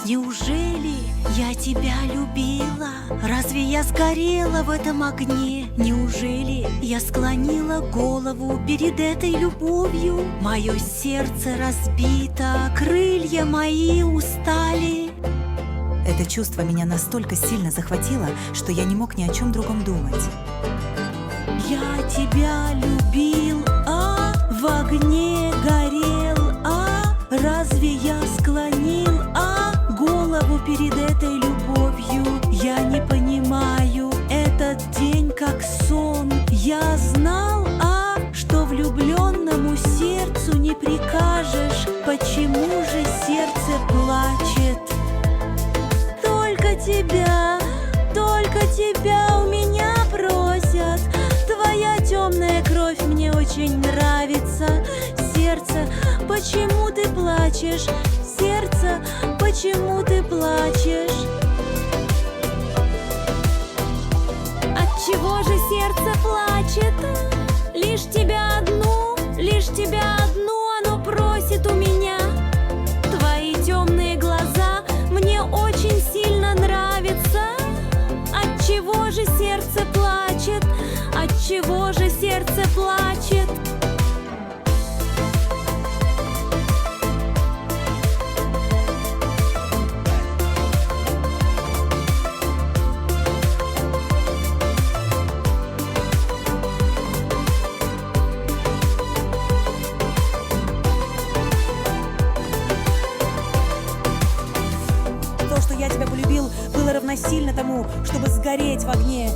Неужели я тебя любила? Разве я сгорела в этом огне? Неужели я склонила голову перед этой любовью? Мое сердце разбито, крылья мои устали. Это чувство меня настолько сильно захватило, что я не мог ни о чем другом думать. Я тебя любил, а в огне горел, а разве я склонил, голову перед этой любовью? Я не понимаю этот день как сон. Я знал, что влюбленному сердцу не прикажешь. Почему же сердце плачет? Только тебя у меня просят. Твоя темная кровь мне очень нравится. Сердце, почему ты плачешь? Сердце, почему ты плачешь? Отчего же сердце плачет? Лишь тебя одну оно просит у меня. Твои темные глаза мне очень сильно нравятся. Отчего же сердце плачет? Отчего же сердце плачет? То, что я тебя полюбил, было равносильно тому, чтобы сгореть в огне.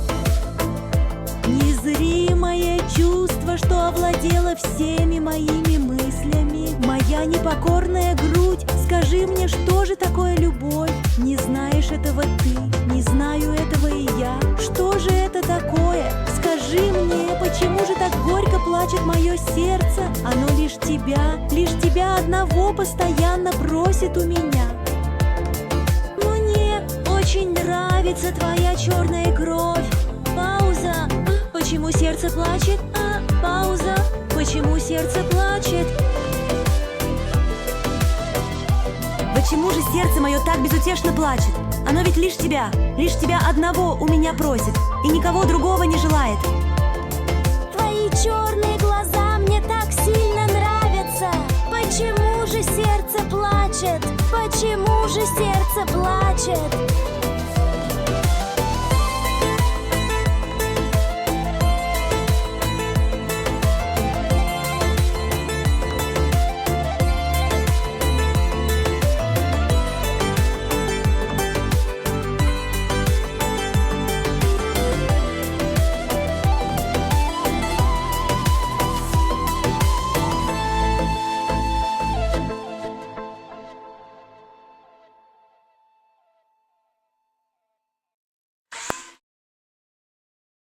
Незримое чувство, что овладело всеми моими мыслями. Моя непокорная грудь, скажи мне, что же такое любовь? Не знаешь этого ты, не знаю этого и я. Что же это такое? Скажи мне, почему же так горько плачет мое сердце? Оно лишь тебя одного постоянно просит у меня. Мне очень нравится твоя черная кровь. Пауза. Почему сердце плачет? Пауза. Почему сердце плачет? Почему же сердце мое так безутешно плачет? Оно ведь лишь тебя одного у меня просит и никого другого не желает. Твои черные глаза мне так сильно нравятся. Почему же сердце плачет? Почему же сердце плачет?